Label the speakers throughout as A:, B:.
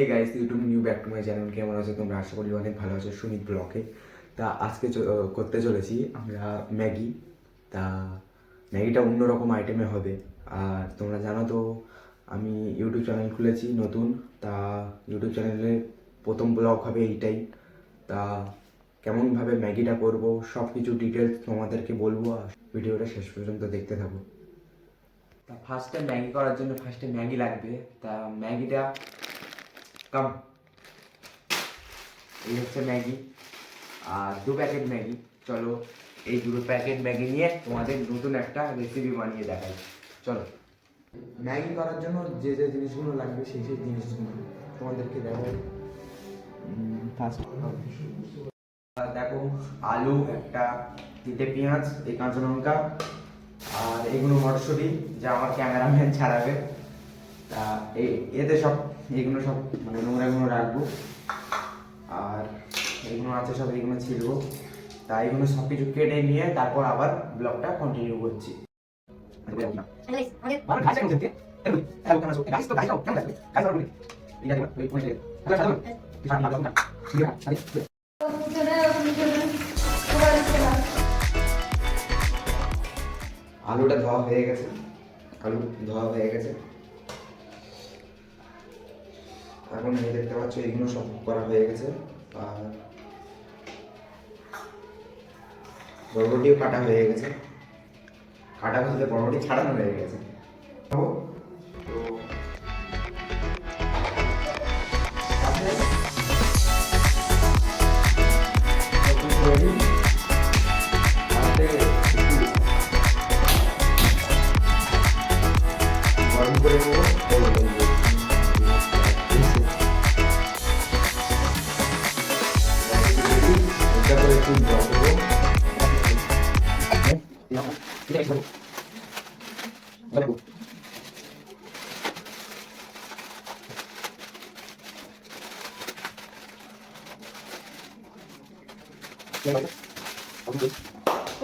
A: Hey guys YouTube new back to my channel. কেমন আছো তোমরা? আশা করি অনেক ভালো আছো। সুমিত ব্লগে তা আজকে করতে চলেছি আমরা ম্যাগি। তা ম্যাগিটা অন্যরকম আইটেমে হবে। আর তোমরা জানো তো আমি ইউটিউব চ্যানেল খুলেছি নতুন। তা ইউটিউব চ্যানেলের প্রথম ব্লগ হবে এইটাই। তা কেমনভাবে ম্যাগিটা করব সব কিছু ডিটেলস তোমাদেরকে বলবো, আর ভিডিওটা শেষ পর্যন্ত দেখতে থাকো। তা ফার্স্টে ম্যাগি করার জন্য ম্যাগি লাগবে। তা ম্যাগিটা কম এই হচ্ছে ম্যাগি আর 2 প্যাকেট ম্যাগি। চলো এই 2 প্যাকেট ম্যাগি নিয়ে তোমাদের নতুন একটা রেসিপি বানিয়ে দেখাই। চলো ম্যাগি করার জন্য যে যে জিনিসগুলো লাগবে সেই সেই জিনিসগুলো তোমাদেরকে দেখাই। ফার্স্ট দেখো আলু একটা, 3টে পেঁয়াজ, এই কাঁচা লঙ্কা, আর এইগুলো মটরশুঁটি যা আমার ক্যামেরাম্যান ছাড়াবে। তা এতে সব এইগুলো সব মানে নোংরাগুলো রাখবো, আর এইগুলো আছে সব এইগুলো ছিলবো। তা এইগুলো সব কিছু কেটে নিয়ে তারপর আবার ব্লগটা কন্টিনিউ করছি। আলুটা ধোয়া হয়ে গেছে, এখন এই দেখতে পাচ্ছ এইগুলো সব করা হয়ে গেছে। আর বরবটিও কাটা হয়ে গেছে, কাটা বলতে বরবটি ছাড়ানো হয়ে গেছে। তো গরম করে নেবো।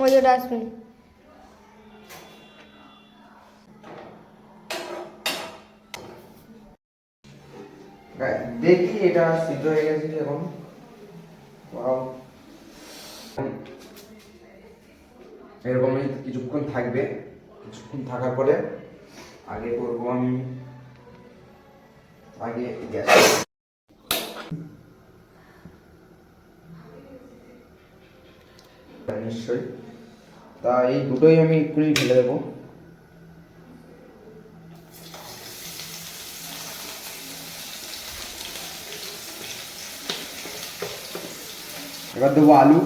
B: ওই যে ডাস্টবিন
A: দেখি এটা সিদ্ধ হয়ে গেছে এখন। এরকমই কিছুক্ষণ থাকবে, কিছুক্ষণ থাকার পরে আগে করবো আমি গ্যাস নিশ্চয়ই। তা এই দুটোই আমি এক্ষুনি ঢেলে দেবো। এবার দেবো আলু,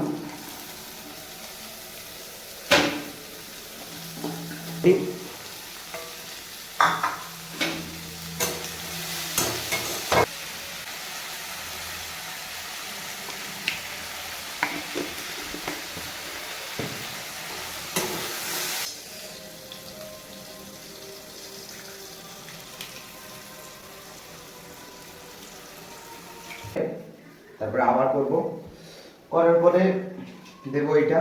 A: তারপরে আবার করবো, করার পরে দেবো এটা,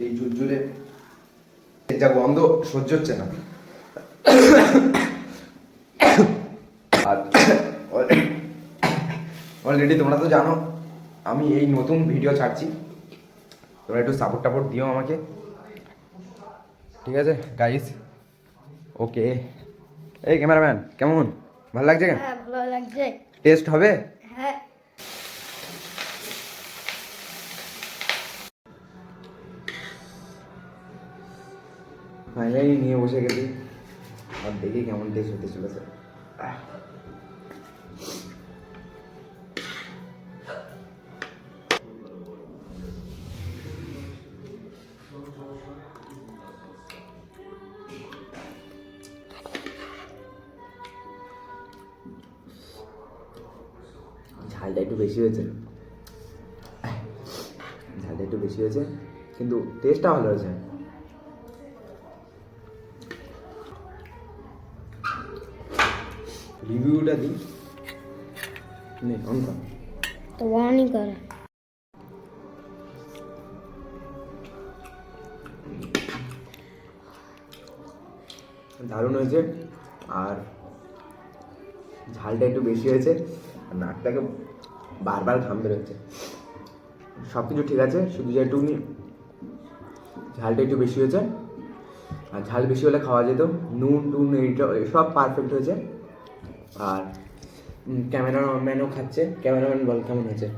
A: এই ঝুরঝুরে যা গন্ধ সহ্য হচ্ছে না। আর অলরেডি তোমরা তো জানো আমি এই নতুন ভিডিও ছাড়ছি, তোমরা একটু সাপোর্ট টাপোর্ট দিও আমাকে, ঠিক আছে গাইস? ওকে। এই ক্যামেরাম্যান কেমন, ভালো লাগছে?
B: হ্যাঁ ভালো লাগছে।
A: টেস্ট হবে?
B: হ্যাঁ
A: ফাইনালি নিয়ে বসে গেছি, আর দেখি কেমন টেস্ট হতে চলেছে। ঝালটা একটু বেশি হয়েছে, কিন্তু টেস্টটা ভালো হয়েছে। রিভিউটা দিই, নে অন কর।
B: তো অনই করে।
A: দারুণ হয়েছে। আর ঝালটা একটু বেশি হয়েছে আর নাকটাকে বারবার ঘাম বেরোচ্ছে। সব কিছু ঠিক আছে, শুধু যে একটুখানি ঝালটা একটু বেশি হয়েছে। আর ঝাল বেশি হলে খাওয়া যেত। নুন টুন এইটা সব পারফেক্ট হয়েছে। আর ক্যামেরাম্যানও খাচ্ছে। ক্যামেরাম্যান বল কেমন হয়েছে?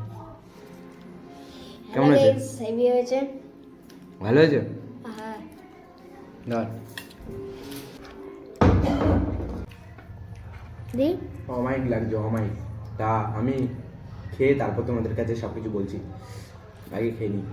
A: কেমন হয়েছে?
B: হেভি হয়েছে।
A: ভালো হয়েছে?
B: হ্যাঁ।
A: ধর
B: দি
A: অমায়িক লাগছে, অমায়িক। তা আমি খেয়ে তারপর তোমাদের কাছে সব কিছু বলছি, আগে খেয়ে নিই।